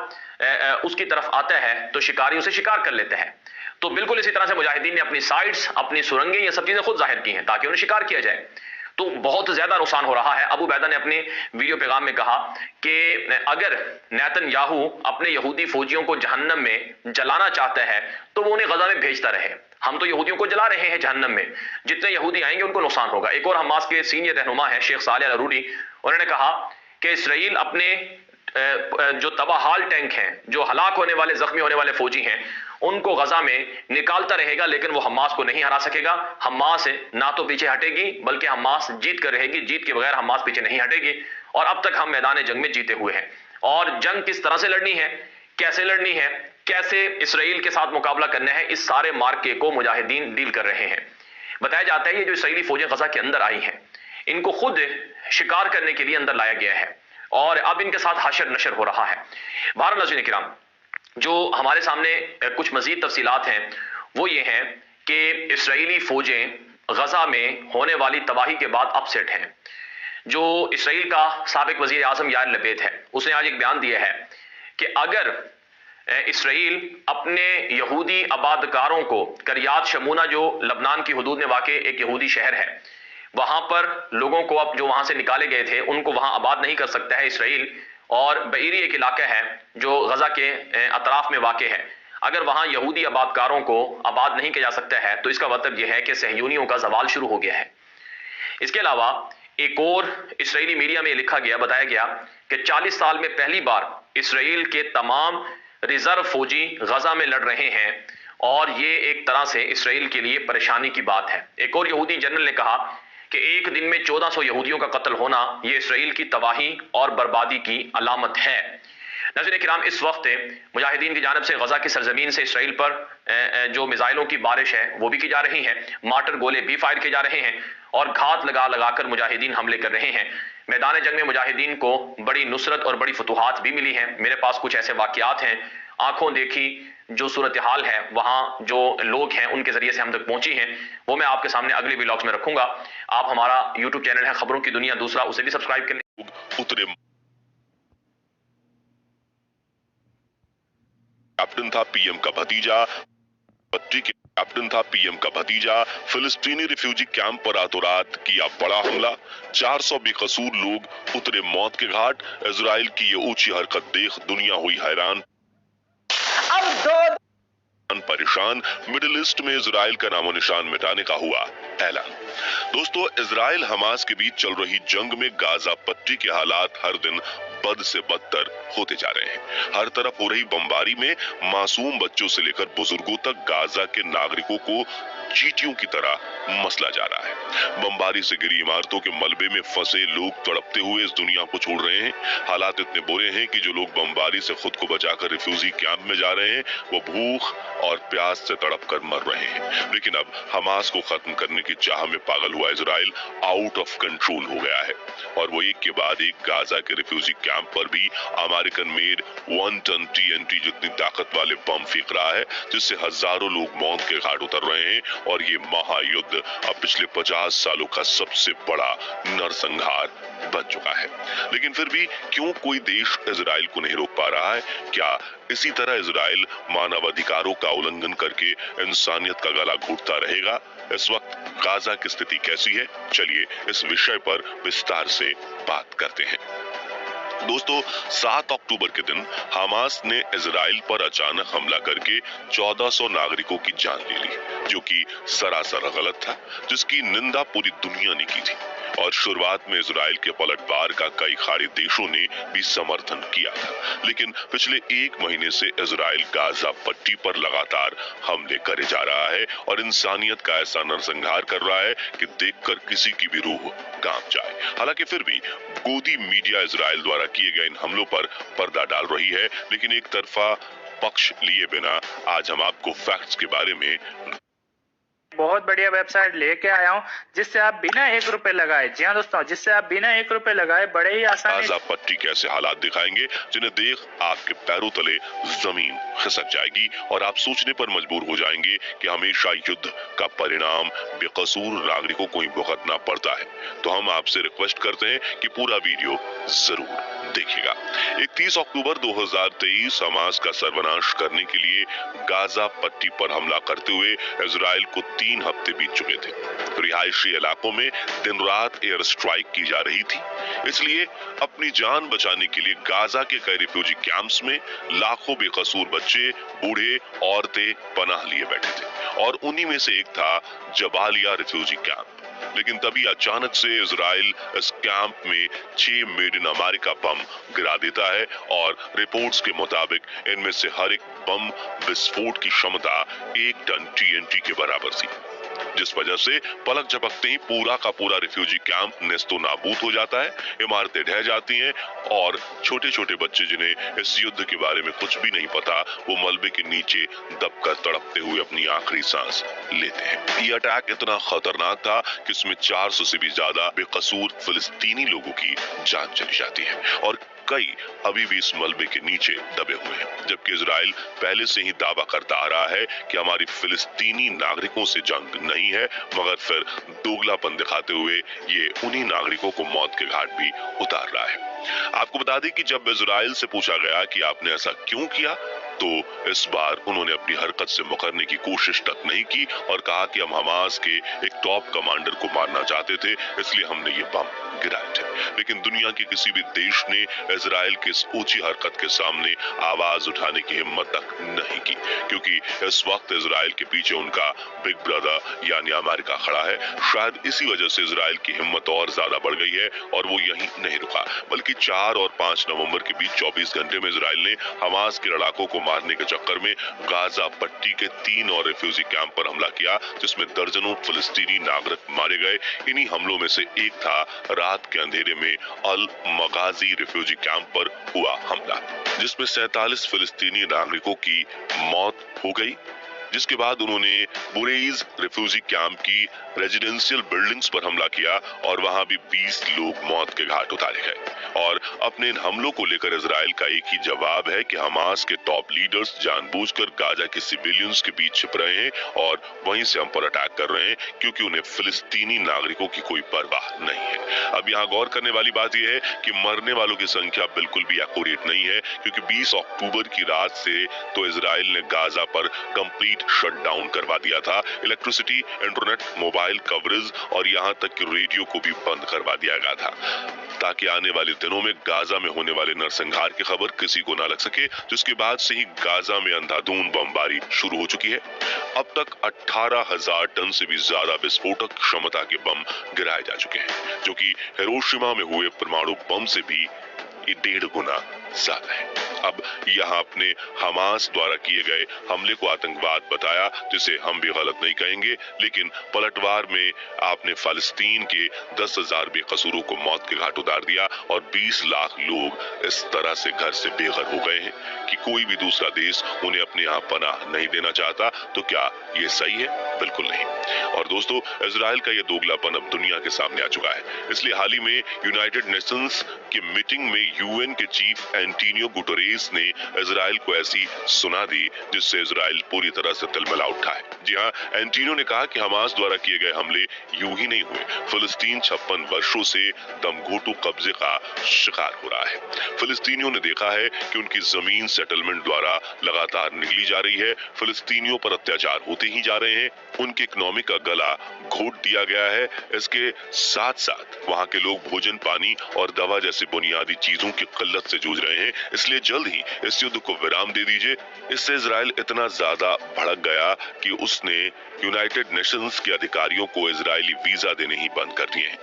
[SPEAKER 4] उसकी तरफ आता है तो शिकारी उसे शिकार कर लेता है। तो बिल्कुल इसी तरह से मुजाहिदीन ने अपनी साइट्स, अपनी सुरंगें, ये सब चीजें खुद जाहिर की हैं ताकि उन्हें शिकार किया जाए। तो बहुत ज्यादा नुकसान हो रहा है। अबू बैदा ने अपने वीडियो पैगाम में कहा कि अगर नेतन्याहू अपने यहूदी फौजियों को जहन्नम में जलाना चाहता है तो वो उन्हें गजा में भेजता रहे। हम तो यहूदियों को जला रहे हैं जहन्नम में, जितने यहूदी आएंगे उनको नुकसान होगा। एक और हमास के सीनियर रहनुमा है शेख सालेह अल अरूरी, उन्होंने कहा कि इसराइल अपने जो तबाहाल टैंक हैं, जो हलाक होने वाले, जख्मी होने वाले फौजी हैं, उनको गजा में निकालता रहेगा लेकिन वो हमास को नहीं हरा सकेगा। हमास ना तो पीछे हटेगी बल्कि हमास जीत कर रहेगी, जीत के बगैर हमास पीछे नहीं हटेगी। और अब तक हम मैदान जंग में जीते हुए हैं। और जंग किस तरह से लड़नी है, कैसे लड़नी है, कैसे इसराइल के साथ मुकाबला करना है, इस सारे मार्के को मुजाहिदीन डील कर रहे हैं। बताया जाता है ये जो इसराइली फौजें गजा के अंदर आई हैं इनको खुद शिकार करने के लिए अंदर लाया गया है और अब इनके साथ हाशर नशर हो रहा है। बहरहाल नाज़रीन किराम, जो हमारे सामने कुछ मजीद तफसीलात हैं वो ये हैं कि इसराइली फौजें गजा में होने वाली तबाही के बाद अपसेट हैं। जो इसराइल का साबिक वजीर आज़म यार लपेद है, उसने आज एक बयान दिया है कि अगर इसराइल अपने यहूदी आबादकारों को करियात शमूना, जो लबनान की हदूद में वाक़ एक यहूदी शहर है, वहां पर लोगों को अब जो वहां से निकाले गए थे उनको वहां आबाद नहीं कर सकता है इसराइल। और बईरी एक इलाका है जो गजा के अतराफ में वाक़ है, अगर वहां यहूदी आबादकारों को आबाद नहीं किया जा सकता है तो इसका मतलब यह है कि सहयूनियों का जवाल शुरू हो गया है। इसके अलावा एक और इसराइली मीडिया में लिखा गया, बताया गया कि 40 साल में पहली बार इसराइल के तमाम रिजर्व फौजी गजा में लड़ रहे हैं और ये एक तरह से इसराइल के लिए परेशानी की बात है। एक और यहूदी जनरल ने कहा कि एक दिन में 1400 यहूदियों का कत्ल होना ये इसराइल की तबाही और बर्बादी की अलामत है। नाज़रीन किराम, इस वक्त मुजाहिदीन की जानब से गजा की सरजमीन से इसराइल पर जो मिसाइलों की बारिश है वो भी की जा रही है, मार्टर गोले भी फायर किए जा रहे हैं और घात लगा लगा कर मुजाहिदीन हमले कर रहे हैं। मैदान जंग में मुजाहिदीन को बड़ी नुसरत और बड़ी फतूहात भी मिली हैं। मेरे पास कुछ ऐसे वाकयात हैं, आंखों देखी जो सूरत हाल है वहां जो लोग हैं उनके जरिए से हम तक पहुंची हैं, वो मैं आपके सामने अगले व्लॉग्स में रखूंगा। आप हमारा यूट्यूब चैनल है खबरों की दुनिया दूसरा, उसे भी सब्सक्राइब कर लें।
[SPEAKER 5] उतरे कैप्टन था पीएम का भतीजा, पट्टी के कैप्टन था पीएम का भतीजा, फिलिस्तीनी रिफ्यूजी कैंप पर रातों रात किया बड़ा हमला, 400 बेकसूर लोग उतरे मौत के घाट। इजराइल की ये ऊंची हरकत देख दुनिया हुई हैरान,
[SPEAKER 3] अब दो
[SPEAKER 5] परेशान। मिडिल ईस्ट में इजराइल का नामो निशान मिटाने का हुआ ऐलान। दोस्तों, इजराइल हमास के बीच चल रही जंग में गाजा पट्टी के हालात हर दिन बद से बदतर होते जा रहे हैं। हर तरफ हो रही बमबारी में मासूम बच्चों से लेकर बुजुर्गों तक गाजा के नागरिकों को चींटियों की तरह मसला जा रहा है। बमबारी से गिरी इमारतों के मलबे में फंसे लोग तड़पते हुए इस दुनिया को छोड़ रहे हैं। हालात इतने बुरे हैं कि जो लोग बमबारी से खुद को बचाकर रिफ्यूजी कैंप में जा रहे हैं वो भूख और प्यास से तड़प कर मर रहे हैं। लेकिन अब हमास को खत्म करने की चाह में पागल हुआ इजराइल आउट ऑफ कंट्रोल हो गया है और वो एक के बाद एक गाजा के रिफ्यूजी कैंप पर भी अमेरिकन मेड 1 टन TNT जितनी ताकत वाले बम फेंक रहा है, जिससे हजारों लोग मौत के घाट उतर रहे हैं। और ये महायुद्ध अब पिछले 50 सालों का सबसे बड़ा नरसंहार बन चुका है। लेकिन फिर भी क्यों कोई देश इजराइल को नहीं रोक पा रहा है? क्या इसी तरह इजराइल मानवाधिकारों का उल्लंघन करके इंसानियत का गला घोटता रहेगा? इस वक्त गाजा की स्थिति कैसी है? चलिए इस विषय पर विस्तार से बात करते हैं। दोस्तों, 7 अक्टूबर के दिन हमास ने इजराइल पर अचानक हमला करके 1400 नागरिकों की जान ले ली, जो कि सरासर गलत था, जिसकी निंदा पूरी दुनिया ने की थी। और शुरुआत में इजराइल के पलटवार का कई खाड़ी देशों ने भी समर्थन किया था। लेकिन पिछले 1 महीने से इजराइल गाजा पट्टी पर लगातार हमले करे जा रहा है और इंसानियत का ऐसा नरसंहार कर रहा है कि देखकर किसी की भी रूह कांप जाए। हालांकि फिर भी गोदी मीडिया इजराइल द्वारा किए गए इन हमलों पर पर्दा डाल रही है, लेकिन एक तरफा पक्ष लिए बिना आज हम आपको फैक्ट्स के बारे में
[SPEAKER 6] बहुत बढ़िया वेबसाइट लेके आया हूँ जिससे आप बिना 1 रुपए लगाए, जी हाँ दोस्तों, जिससे आप बिना 1 रुपए लगाए बड़े ही आसानी
[SPEAKER 5] गाजा पट्टी के ऐसे हालात दिखाएंगे जिन्हें देख आपके पैरों तले जमीन खिसक जाएगी और आप सोचने पर मजबूर हो जाएंगे कि हमेशा युद्ध का परिणाम बेकसूर नागरिकों को ही भुगतना पड़ता है। तो हम आपसे रिक्वेस्ट करते हैं कि पूरा वीडियो जरूर देखिएगा। 31 अक्टूबर 2023 हमास का सर्वनाश करने के लिए गाजा पट्टी पर हमला करते हुए इजराइल को 3 हफ्ते बीत चुके थे। रिहायशी इलाकों में दिन रात एयर स्ट्राइक की जा रही थी। इसलिए अपनी जान बचाने के लिए गाजा के कई रिफ्यूजी कैंप्स में लाखों बेकसूर बच्चे, बूढ़े, औरतें पनाह लिए बैठे थे और उन्हीं में से एक था जबालिया रिफ्यूजी कैंप। लेकिन तभी अचानक से इजराइल इस कैंप में 6 मेड इन अमेरिका बम गिरा देता है और रिपोर्ट्स के मुताबिक इनमें से हर एक बम विस्फोट की क्षमता 1 टन TNT के बराबर थी, जिस वजह से पलक झपकते ही पूरा का पूरा रिफ्यूजी कैंप नेस्तो नाबूद हो जाता है। इमारतें ढह जाती हैं और छोटे छोटे बच्चे जिन्हें इस युद्ध के बारे में कुछ भी नहीं पता, वो मलबे के नीचे दबकर तड़पते हुए अपनी आखिरी सांस लेते हैं। ये अटैक इतना खतरनाक था कि इसमें 400 से भी ज्यादा बेकसूर फिलिस्तीनी लोगों की जान चली जाती है और कई अभी भी इस मलबे के नीचे दबे हुए हैं। जबकि इजराइल पहले से ही दावा करता आ रहा है कि हमारी फिलिस्तीनी नागरिकों से जंग नहीं है, मगर फिर दोगलापन दिखाते हुए ये उन्हीं नागरिकों को मौत के घाट भी उतार रहा है। आपको बता दें कि जब इजराइल से पूछा गया कि आपने ऐसा क्यों किया, तो इस बार उन्होंने अपनी हरकत से मुकरने की कोशिश तक नहीं की और कहा कि हम हमास के एक टॉप कमांडर को मारना चाहते थे, इसलिए हमने ये बम गिराए थे। लेकिन दुनिया के किसी भी देश ने इजराइल की इस ऊंची हरकत के सामने आवाज उठाने की हिम्मत तक नहीं की, क्योंकि इस वक्त इजराइल के पीछे उनका बिग ब्रदर यानी अमेरिका खड़ा है। शायद इसी वजह से इजराइल की हिम्मत और ज्यादा बढ़ गई है और वो यहीं नहीं रुका, बल्कि 4 और 5 नवंबर के बीच 24 घंटे में इजराइल ने हमास के लड़ाकों को मारने के चक्कर में गाजा पट्टी के 3 और रिफ्यूजी कैंप पर हमला किया, जिसमें दर्जनों फिलिस्तीनी नागरिक मारे गए। इन्हीं हमलों में से एक था रात के अंधेरे में अल मगाजी रिफ्यूजी कैंप पर हुआ हमला, जिसमें 47 फिलिस्तीनी नागरिकों की मौत हो गई, जिसके बाद उन्होंने बुरेइज रिफ्यूजी कैंप की रेजिडेंशियल बिल्डिंग्स पर हमला किया और वहां भी 20 लोग मौत के घाट उतारे गए। और अपने इन हमलों को लेकर इजराइल का एक ही जवाब है कि हमास के टॉप लीडर्स जानबूझकर गाजा के सिविलियंस के बीच छिप रहे हैं और वहीं से हम पर अटैक कर रहे हैं, क्योंकि उन्हें फिलिस्तीनी नागरिकों की कोई परवाह नहीं है। अब यहाँ गौर करने वाली बात यह है कि मरने वालों की संख्या बिल्कुल भी एक्यूरेट नहीं है, क्योंकि 20 अक्टूबर की रात से तो इजराइल ने गाजा पर कंप्लीट शटडाउन करवा दिया था। इलेक्ट्रिसिटी, इंटरनेट, मोबाइल कवरेज और यहाँ तक कि रेडियो को भी बंद करवा दिया गया था, ताकि आने वाले दिनों में गाजा में होने वाले नरसंहार की खबर किसी को ना लग सके, जिसके बाद से ही गाजा में अंधाधुंध बमबारी शुरू हो चुकी है। अब तक 18,000 टन से भी ज्यादा विस्फोटक क्षमता के बम गिराए जा चुके हैं, जो कि हिरोशिमा में हुए परमाणु बम से भी 1.5 गुना ज्यादा है। अब यहाँ अपने हमास द्वारा किए गए हमले को आतंकवाद बताया, जिसे हम भी गलत नहीं कहेंगे, लेकिन पलटवार में आपने फालिस्तीन के 10,000 बेकसूरों को मौत के घाट उतार दिया और 20 लाख लोग इस तरह से घर से बेघर हो गए हैं कि कोई भी दूसरा देश उन्हें अपने यहाँ पनाह नहीं देना चाहता। तो क्या ये सही है? बिल्कुल नहीं। और दोस्तों, इजराइल का ये दोगलापन अब दुनिया के सामने आ चुका है। इसलिए हाल ही में यूनाइटेड नेशंस की मीटिंग में यूएन के चीफ एंटोनियो गुटेरेस ने इजराइल को ऐसी सुना दी, जिससे इजराइल पूरी तरह से तिलमिला उठा है। जी हाँ, एंटोनियो ने कहा कि हमास द्वारा किए गए हमले यूं ही नहीं हुए। फिलिस्तीन 56 वर्षों से दमघोटू कब्जे का शिकार हो रहा है। फिलिस्तीनियों ने देखा है कि उनकी जमीन सेटलमेंट द्वारा लगातार निगली जा रही है। फिलिस्तीनियों पर अत्याचार होते ही जा रहे हैं। उनके इकोनॉमी का गला घोट दिया गया है। इसके साथ साथ वहाँ के लोग भोजन, पानी और दवा जैसी बुनियादी चीजों की किल्लत से जूझ रहे हैं। इसलिए जल्द ही इस युद्ध को विराम दे दीजिए। इससे इजराइल इतना ज्यादा भड़क गया कि उसने यूनाइटेड नेशंस के अधिकारियों को इजरायली वीजा देने ही बंद कर दिए हैं।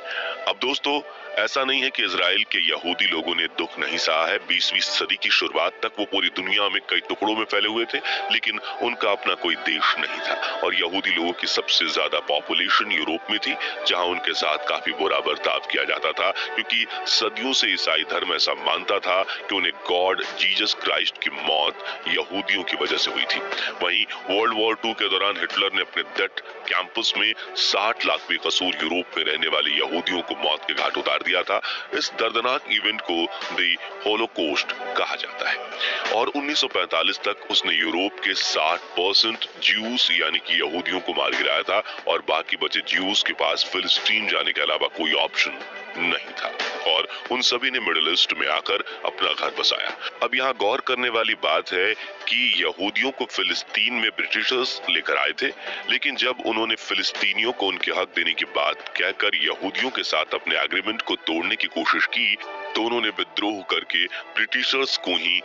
[SPEAKER 5] अब दोस्तों, ऐसा नहीं है कि इजराइल के यहूदी लोगों ने दुख नहीं सहा है। 20वीं सदी की शुरुआत तक वो पूरी दुनिया में कई टुकड़ों में फैले हुए थे, लेकिन उनका अपना कोई देश नहीं था और यहूदी लोगों की सबसे ज्यादा पॉपुलेशन यूरोप में थी, जहां उनके साथ काफी बुरा बर्ताव किया जाता था, क्योंकि सदियों से ईसाई धर्म ऐसा मानता था कि उन्हें गॉड जीसस क्राइस्ट की मौत यहूदियों की वजह से हुई थी। वहीं वर्ल्ड वॉर 2 के दौरान हिटलर ने अपने डेट कैंपस में 60 लाख बेकसूर यूरोप में रहने वाले यहूदियों को मौत के घाट उतार दिया था। इस दर्दनाक इवेंट को द होलोकॉस्ट कहा जाता है और 1945 तक उसने यूरोप के 60% ज्यूस यानी कि यहूदियों को मार गिराया था और बाकी बचे ज्यूस के पास फिलिस्तीन जाने के अलावा कोई ऑप्शन नहीं था और उन सभी ने मिडिल ईस्ट में आकर अपना घर बसाया। अब यहाँ गौर करने वाली बात है कि यहूदियों को फिलिस्तीन में ब्रिटिशर्स लेकर आए थे, लेकिन जब उन्होंने फिलिस्तीनियों को उनके हक देने की बात कहकर यहूदियों के साथ अपने एग्रीमेंट को तोड़ने की कोशिश की, तो उन्होंने विद्रोह करके ब्रिटिशर्स को ही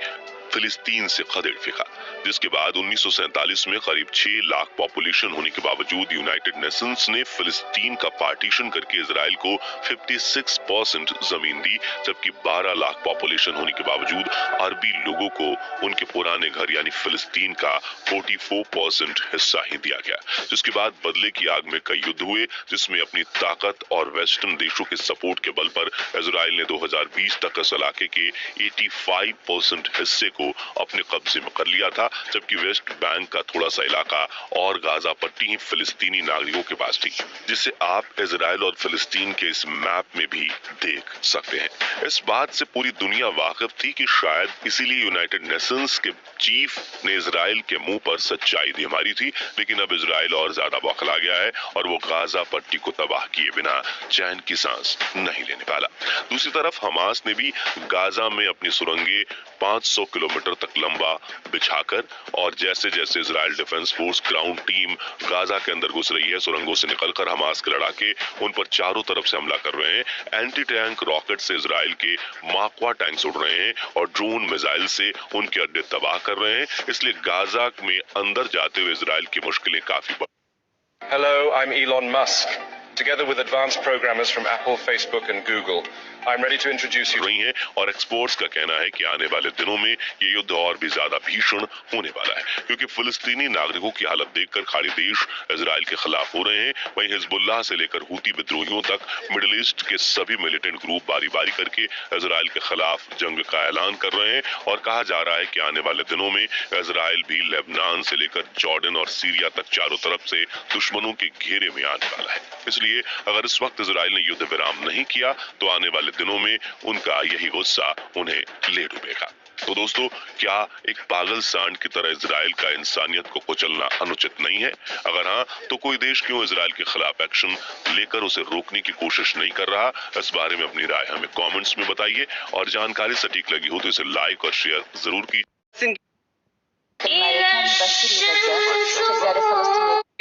[SPEAKER 5] फिलिस्तीन से खदेड़ फेंका, जिसके बाद 1947 में करीब 6 लाख पॉपुलेशन होने के बावजूद यूनाइटेड नेशंस ने फिलिस्तीन का पार्टीशन करके इजराइल को 56% जमीन दी, जबकि 12 लाख पॉपुलेशन होने के बावजूद अरबी लोगों को उनके पुराने घर यानी फिलिस्तीन का 44% हिस्सा ही दिया गया। जिसके बाद बदले की आग में कई युद्ध हुए, जिसमें अपनी ताकत और वेस्टर्न देशों के सपोर्ट के बल पर इजराइल ने 2020 तक इस इलाके के 85% हिस्से को अपने कब्जे में कर लिया था, जबकि वेस्ट बैंक का थोड़ा सा इलाका और गाजा पट्टी ही फिलिस्तीनी नागरिकों के पास थी, जिसे आप इजराइल और फिलिस्तीन के इस मैप में भी देख सकते हैं। इस बात से पूरी दुनिया वाकिफ थी कि शायद इसीलिए यूनाइटेड नेशंस के चीफ ने इजराइल के मुंह पर सच्चाई दी मारी थी, लेकिन अब इजराइल और ज्यादा बौखला गया है और वो गाजा पट्टी को तबाह किए बिना चैन की सांस नहीं लेने वाला। दूसरी तरफ हमास ने भी गाजा में अपनी सुरंगें 500 किलोमीटर तक लंबा बिछाकर और जैसे जैसे Israel defence force ground team Gaza के अंदर घुस रही है, सुरंगों से निकलकर हमास के लड़ाके उन पर चारों तरफ से हमला कर रहे हैं। एंटी टैंक रॉकेट से इजराइल के माकवा टैंक्स उड़ रहे हैं और ड्रोन मिसाइल से उनके अड्डे तबाह कर रहे हैं। इसलिए गाजा में अंदर जाते हुए इजराइल की मुश्किलें काफी
[SPEAKER 7] Hello, I'm Elon Musk. together with advanced programmers from Apple, Facebook and Google. I'm ready to introduce you.
[SPEAKER 5] रही हैं और एक्सपर्ट्स का कहना है कि आने वाले दिनों में ये युद्ध और भी ज्यादा भीषण होने वाला है, क्योंकि फिलिस्तीनी नागरिकों की हालत देखकर खाड़ी देश इजराइल के खिलाफ हो रहे हैं। वहीं हिजबुल्लाह से लेकर हूती विद्रोहियों तक मिडिल ईस्ट के सभी मिलिटेंट ग्रुप बारी बारी करके इजराइल के खिलाफ जंग का ऐलान कर रहे हैं और कहा जा रहा है कि आने वाले दिनों में इजराइल भी लेबनान से लेकर जॉर्डन और सीरिया तक चारों तरफ से दुश्मनों के घेरे में आने वाला है। इसलिए अगर इस वक्त इजराइल ने युद्ध विराम नहीं किया तो आने वाले दिनों में उनका यही गुस्सा उन्हें ले डूबेगा। तो दोस्तों, क्या एक पागल सांड की तरह इजराइल का इंसानियत को कुचलना अनुचित नहीं है? अगर हाँ, तो कोई देश क्यों इजराइल के खिलाफ एक्शन लेकर उसे रोकने की कोशिश नहीं कर रहा? इस बारे में अपनी राय हमें कमेंट्स में बताइए और जानकारी सटीक लगी हो तो इसे लाइक और शेयर जरूर कीजिए।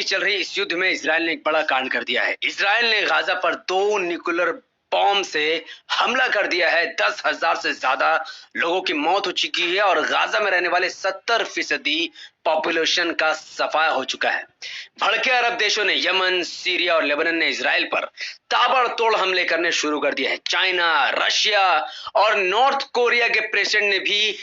[SPEAKER 8] चल रही इस युद्ध में इजराइल ने एक बड़ा कांड कर दिया है। इजराइल ने गाजा पर 2 न्यूक्लियर बॉम्ब से हमला कर दिया है। 10,000 से ज्यादा लोगों की मौत हो चुकी है और गाजा में रहने वाले 70% पॉपुलेशन का सफाया हो चुका है। भड़के अरब देशों ने यमन, सीरिया और लेबनान ने इजराइल पर ताबड़तोड़ हमले करने शुरू कर दिए हैं। चाइना, रशिया और नॉर्थ कोरिया के प्रेसिडेंट ने भी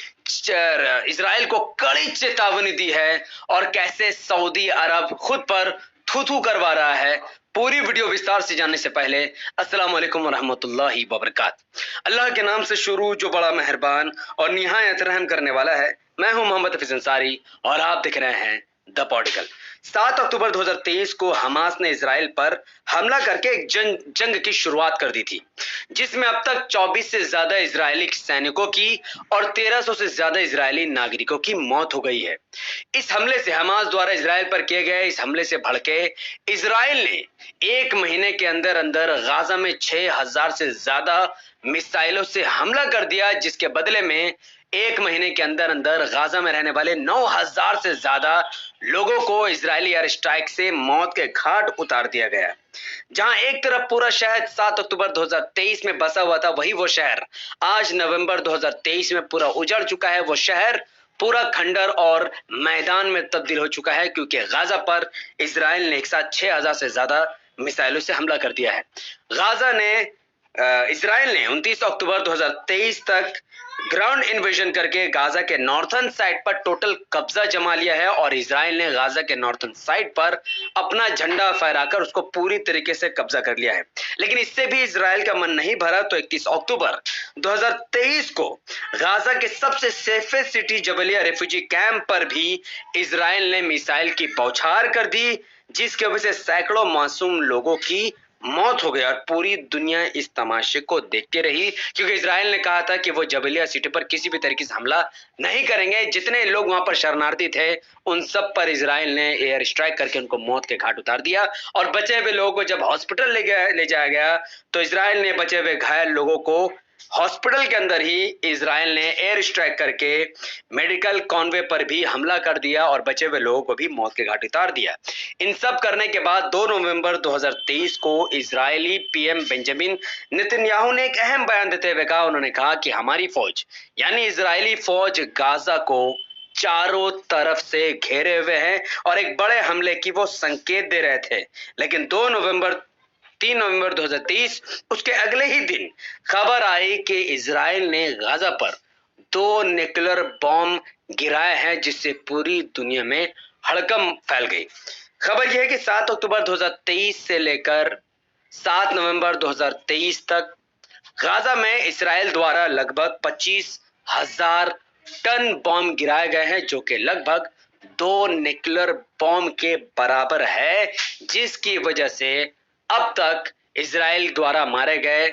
[SPEAKER 8] इजराइल को कड़ी चेतावनी दी है और कैसे सऊदी अरब खुद पर थू करवा रहा है। पूरी वीडियो विस्तार से जानने से पहले अस्सलाम वालेकुम वरहमतुल्लाहि वबरकात। अल्लाह के नाम से शुरू जो बड़ा मेहरबान और निहायत रहम करने वाला है। मैं हूं मोहम्मद हफीज अंसारी और आप देख रहे हैं द पॉडिकल। 7 अक्टूबर 2023 को हमास ने इजराइल पर हमला करके एक जंग की शुरुआत कर दी थी, जिसमें अब तक 24 से ज्यादा इजरायली सैनिकों की और 1300 से ज्यादा इजरायली नागरिकों की मौत हो गई है। इस हमले से हमास द्वारा इजराइल पर किए गए इस हमले से भड़के इजराइल ने 1 महीने के अंदर अंदर गाजा में 6000 से ज्यादा मिसाइलों से हमला कर दिया, जिसके बदले में 1 महीने के अंदर अंदर गाजा में रहने वाले 9000 से ज्यादा लोगों को इजरायली एयर स्ट्राइक से मौत के घाट उतार दिया गया। जहां एक तरफ पूरा शहर 7 अक्टूबर 2023 में बसा हुआ था, वही वो शहर आज नवंबर 2023 में पूरा उजड़ चुका है। वो शहर पूरा खंडर और मैदान में तब्दील हो चुका है, क्योंकि गाजा पर इजराइल ने एक साथ 6000 से ज्यादा मिसाइलों से हमला कर दिया है। इजराइल ने 29 अक्टूबर 2023 तक ग्राउंड इन्वेजन करके गाजा के नॉर्थर्न साइड पर टोटल कब्जा जमा लिया है और इजराइल ने गाजा के नॉर्थर्न साइड पर अपना झंडा फहराकर उसको पूरी तरीके से कब्जा कर लिया है। लेकिन इससे भी इजराइल का मन नहीं भरा तो 21 अक्टूबर 2023 को गाजा के सबसे safest city Jabalia refugee camp पर भी इजराइल ने मिसाइल की बौछार कर दी, जिसकी वजह से सैकड़ों मासूम लोगों की मौत हो गई और पूरी दुनिया इस तमाशे को देखते रही, क्योंकि इजराइल ने कहा था कि वो जबलिया सिटी पर किसी भी तरीके से हमला नहीं करेंगे। जितने लोग वहां पर शरणार्थी थे उन सब पर इजराइल ने एयर स्ट्राइक करके उनको मौत के घाट उतार दिया और बचे हुए लोगों को जब हॉस्पिटल ले जाया गया तो इजराइल ने बचे हुए घायल लोगों को हॉस्पिटल के अंदर ही इजराइल ने एयर स्ट्राइक करके मेडिकल कॉन्वे पर भी हमला कर दिया और बचे हुए लोगों को भी मौत के घाट उतार दिया। इन सब करने के बाद 2 नवंबर 2023 को इजरायली पीएम बेंजामिन नेतन्याहू ने एक अहम बयान देते हुए कहा, उन्होंने कहा कि हमारी फौज यानी इजरायली फौज गाजा को चारों तरफ से घेरे हुए हैं और एक बड़े हमले की वो संकेत दे रहे थे। लेकिन 3 नवंबर 2023 उसके अगले ही दिन खबर आई कि इजराइल ने गाजा पर 2 न्यूक्लियर बॉम्ब गिराए हैं, जिससे पूरी दुनिया में हड़कंप फैल गई। खबर यह है कि 7 अक्टूबर 2023 से लेकर 7 नवंबर 2023 तक गाजा में इजराइल द्वारा लगभग 25,000 टन बॉम्ब गिराए गए हैं, जो कि लगभग 2 न्यूक्लियर बॉम्ब के बराबर है, जिसकी वजह से अब तक इजराइल द्वारा मारे गए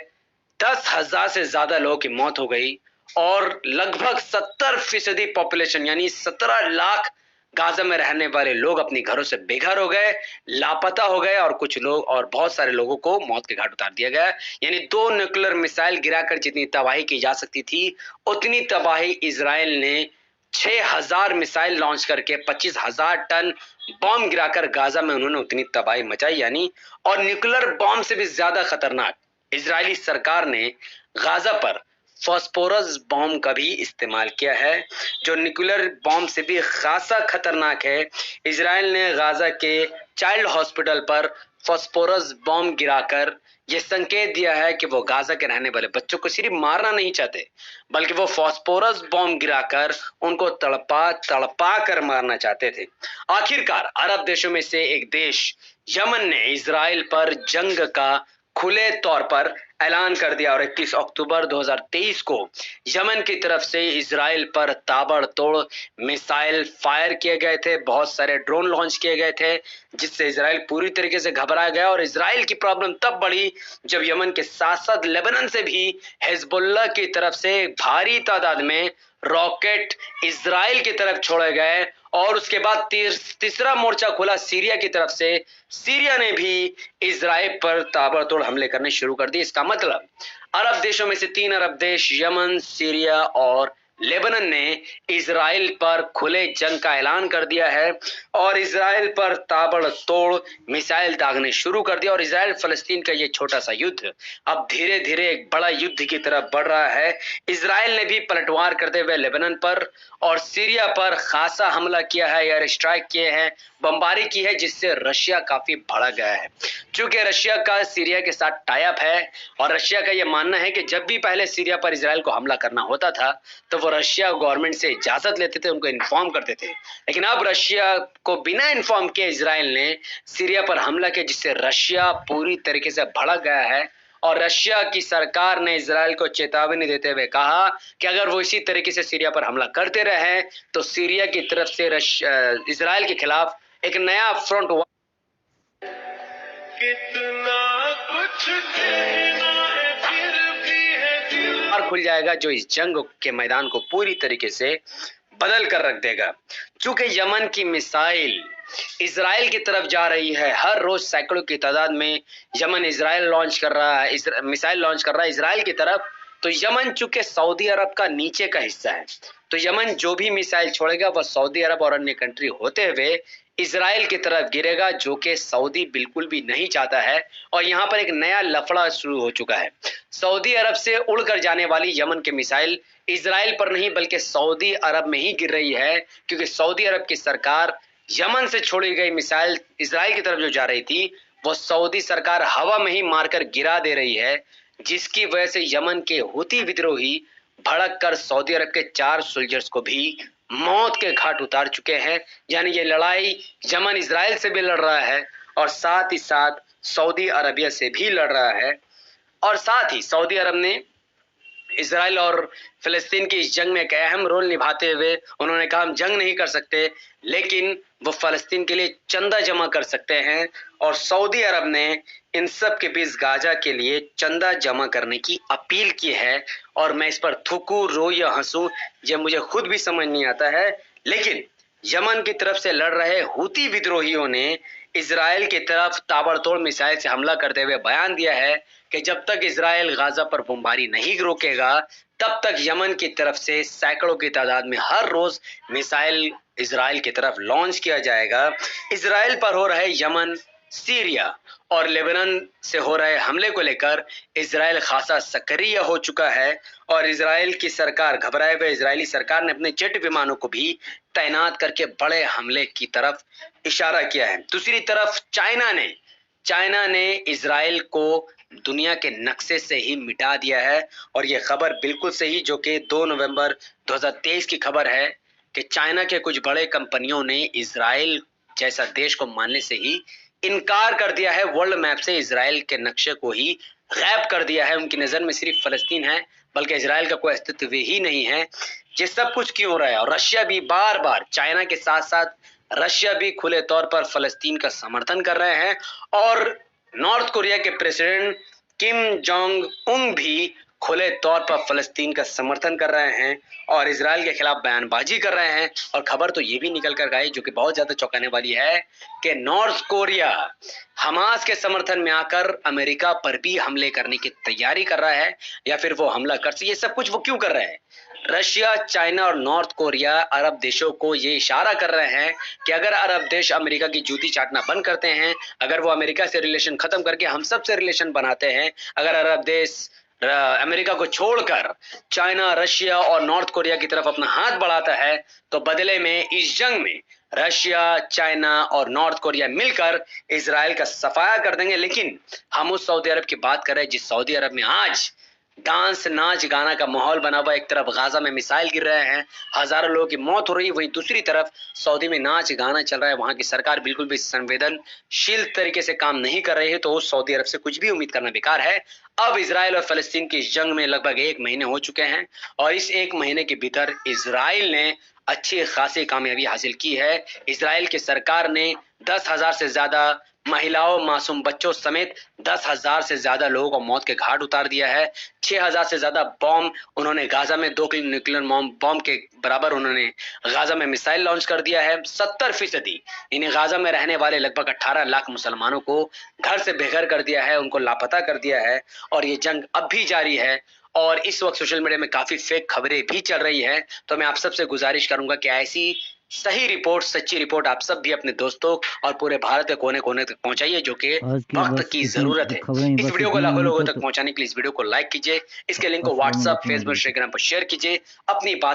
[SPEAKER 8] 10,000 से ज्यादा लोगों की मौत हो गई और लगभग 70% पॉपुलेशन यानी 17 लाख गाजा में रहने वाले लोग अपने घरों से बेघर हो गए, लापता हो गए और कुछ लोग और बहुत सारे लोगों को मौत के घाट उतार दिया गया। यानी 2 न्यूक्लियर मिसाइल गिराकर जितनी तबाही की जा सकती थी उतनी तबाही इजराइल ने 6000 मिसाइल लॉन्च करके 25,000 टन बॉम्ब गिराकर गाजा में उन्होंने उतनी तबाही मचाई। यानी और न्यूक्लियर बॉम्ब से भी ज्यादा खतरनाक इजरायली सरकार ने गाजा पर फॉस्फोरस बॉम्ब का भी इस्तेमाल किया है, जो न्यूक्लियर बॉम्ब से भी खासा खतरनाक है। इजराइल ने गाजा के चाइल्ड हॉस्पिटल पर फास्फोरस बॉम्ब गिराकर ये संकेत दिया है कि वो गाजा के रहने वाले बच्चों को सिर्फ मारना नहीं चाहते, बल्कि वो फास्फोरस बॉम्ब गिराकर उनको तड़पा कर मारना चाहते थे। आखिरकार अरब देशों में से एक देश यमन ने इजराइल पर जंग का खुले तौर पर ऐलान कर दिया और 31 अक्टूबर 2023 को यमन की तरफ से इजराइल पर ताबड़तोड़ मिसाइल फायर किए गए थे, बहुत सारे ड्रोन लॉन्च किए गए थे, जिससे इजराइल पूरी तरीके से घबरा गया। और इजराइल की प्रॉब्लम तब बढ़ी जब यमन के साथ साथ लेबनान से भी हिजबुल्लाह की तरफ से भारी तादाद में रॉकेट इजराइल की तरफ छोड़े गए और उसके बाद तीसरा मोर्चा खुला सीरिया की तरफ से। सीरिया ने भी इजराइल पर ताबड़तोड़ हमले करने शुरू कर दिए। इसका मतलब अरब देशों में से 3 अरब देश यमन, सीरिया और लेबनान ने इजराइल पर खुले जंग का ऐलान कर दिया है और इजराइल पर ताबड़तोड़ मिसाइल दागने शुरू कर दिया। और इजराइल फलस्तीन का ये छोटा सा युद्ध अब धीरे धीरे एक बड़ा युद्ध की तरफ बढ़ रहा है। इजराइल ने भी पलटवार करते हुए लेबनान पर और सीरिया पर खासा हमला किया है, एयर स्ट्राइक किए हैं, बमबारी की है, जिससे रशिया काफी भड़क गया है। क्योंकि रशिया का सीरिया के साथ टाई अप है और रशिया का यह मानना है कि जब भी पहले सीरिया पर इजराइल को हमला करना होता था तो वो रशिया गवर्नमेंट से इजाजत लेते थे, उनको इन्फॉर्म करते थे। लेकिन अब रशिया को बिना इन्फॉर्म किए इजराइल ने सीरिया पर हमला किया, जिससे रशिया पूरी तरीके से भड़क गया है। और रशिया की सरकार ने इजराइल को चेतावनी देते हुए कहा कि अगर वो इसी तरीके से सीरिया पर हमला करते रहे तो सीरिया की तरफ से इजराइल के खिलाफ एक नया फ्रंट खुल जाएगा, जो इस जंग के मैदान को पूरी तरीके से बदल कर रख देगा। चूंकि यमन की मिसाइल इजराइल की तरफ जा रही है, हर रोज सैकड़ों की तादाद में यमन इजराइल लॉन्च कर रहा है, मिसाइल लॉन्च कर रहा है इजराइल की तरफ। तो यमन चूंकि सऊदी अरब का नीचे का हिस्सा है, तो यमन जो भी मिसाइल छोड़ेगा वह सऊदी अरब और अन्य कंट्री होते हुए इजराइल की तरफ गिरेगा, जो कि सऊदी बिल्कुल भी नहीं चाहता है। और यहाँ पर एक नया लफड़ा शुरू हो चुका है। सऊदी अरब से उड़कर जाने वाली यमन की मिसाइल इजराइल पर नहीं बल्कि सऊदी अरब में ही गिर रही है, क्योंकि सऊदी अरब की सरकार यमन से छोड़ी गई मिसाइल इजराइल की तरफ जो जा रही थी वो सऊदी सरकार हवा में ही मारकर गिरा दे रही है, जिसकी वजह से यमन के हुती विद्रोही भड़क कर सऊदी अरब के 4 सोल्जर्स को भी मौत के घाट उतार चुके हैं। यानी ये लड़ाई यमन इजराइल से भी लड़ रहा है और साथ ही साथ सऊदी अरबिया से भी लड़ रहा है। और साथ ही सऊदी अरब ने इजराइल और फिलिस्तीन की इस जंग में एक अहम रोल निभाते हुए उन्होंने कहा हम जंग नहीं कर सकते, लेकिन वो फलस्तीन के लिए चंदा जमा कर सकते हैं। और सऊदी अरब ने इन सब के बीच गाजा के लिए चंदा जमा करने की अपील की है। और मैं इस पर थूकूं, रो या हंसूं, ये मुझे खुद भी समझ नहीं आता है। लेकिन यमन की तरफ से लड़ रहे हुती विद्रोहियों ने इजराइल की तरफ ताबड़तोड़ मिसाइल से हमला करते हुए बयान दिया है कि जब तक इजराइल गाजा पर बमबारी नहीं रोकेगा तब तक यमन की तरफ से सैकड़ों की तादाद में हर रोज मिसाइल इजराइल की तरफ लॉन्च किया जाएगा। इजराइल पर हो रहे यमन, सीरिया और लेबनान से हो रहे हमले को लेकर इजराइल खासा सक्रिय हो चुका है और इजराइल की सरकार, घबराए हुए इजरायली सरकार ने अपने जेट विमानों को भी तैनात करके बड़े हमले की तरफ इशारा किया है। दूसरी तरफ चाइना ने इजराइल को दुनिया के नक्शे से ही मिटा दिया है। और यह खबर बिल्कुल सही, जो कि 2 नवंबर 2023 की खबर है कि चाइना के कुछ बड़े कंपनियों ने इजराइल जैसा देश को मानने से ही इनकार कर दिया है। वर्ल्ड मैप से इजराइल के नक्शे को ही गायब कर दिया है। उनकी नजर में सिर्फ फलस्तीन है, बल्कि इजराइल का कोई अस्तित्व ही नहीं है। ये सब कुछ क्यों हो रहा है? और रशिया भी बार बार, चाइना के साथ साथ रशिया भी खुले तौर पर फलस्तीन का समर्थन कर रहे हैं। और नॉर्थ कोरिया के प्रेसिडेंट किम जोंग उन भी खुले तौर पर फलस्तीन का समर्थन कर रहे हैं और इजराइल के खिलाफ बयानबाजी कर रहे हैं। और खबर तो ये भी निकल कर आई, जो कि बहुत ज्यादा चौंकाने वाली है, कि नॉर्थ कोरिया हमास के समर्थन में आकर अमेरिका पर भी हमले करने की तैयारी कर रहा है या फिर वो हमला कर सके। ये सब कुछ वो क्यों कर रहे हैं? रशिया, चाइना और नॉर्थ कोरिया अरब देशों को ये इशारा कर रहे हैं कि अगर अरब देश अमेरिका की जूती चाटना बंद करते हैं, अगर वो अमेरिका से रिलेशन खत्म करके हम सब से रिलेशन बनाते हैं, अगर अरब देश अमेरिका को छोड़कर चाइना, रशिया और नॉर्थ कोरिया की तरफ अपना हाथ बढ़ाता है, तो बदले में इस जंग में रशिया, चाइना और नॉर्थ कोरिया मिलकर इजराइल का सफाया कर देंगे। लेकिन हम उस सऊदी अरब की बात कर रहे हैं जिस सऊदी अरब में आज डांस, नाच, गाना का माहौल बना हुआ। एक तरफ गाजा में मिसाइल गिर रहे हैं, हजारों लोगों की मौत हो रही है, वहीं दूसरी तरफ सऊदी में नाच गाना चल रहा है। वहां की सरकार बिल्कुल भी संवेदनशील तरीके से काम नहीं कर रही है, तो उस सऊदी अरब से कुछ भी उम्मीद करना बेकार है। अब इजराइल और फलस्तीन की इस जंग में लगभग 1 महीने हो चुके हैं और इस 1 महीने के भीतर इजराइल ने अच्छी खासी कामयाबी हासिल की है। इजराइल की सरकार ने 10,000 से ज्यादा महिलाओं, मासूम बच्चों समेत 10,000 से ज्यादा लोगों को मौत के घाट उतार दिया है। 6,000 से ज्यादा बॉम्ब उन्होंने गाजा में, 2 किलो न्यूक्लियर बॉम्ब के बराबर उन्होंने गाजा में मिसाइल लॉन्च कर दिया है। 70% इन्हें गाजा में रहने वाले लगभग 18 लाख मुसलमानों को घर से बेघर कर दिया है, उनको लापता कर दिया है और ये जंग अब भी जारी है। और इस वक्त सोशल मीडिया में काफी फेक खबरें भी चल रही है, तो मैं आप सबसे गुजारिश करूंगा कि ऐसी सही रिपोर्ट, सच्ची रिपोर्ट आप सब भी अपने दोस्तों और पूरे भारत के कोने कोने तक पहुंचाइए, जो कि वक्त की जरूरत है। इस वीडियो को लाखों लोगों तक पहुंचाने के लिए इस वीडियो को लाइक कीजिए, इसके लिंक को व्हाट्सएप, फेसबुक, इंस्टाग्राम पर शेयर कीजिए, अपनी बात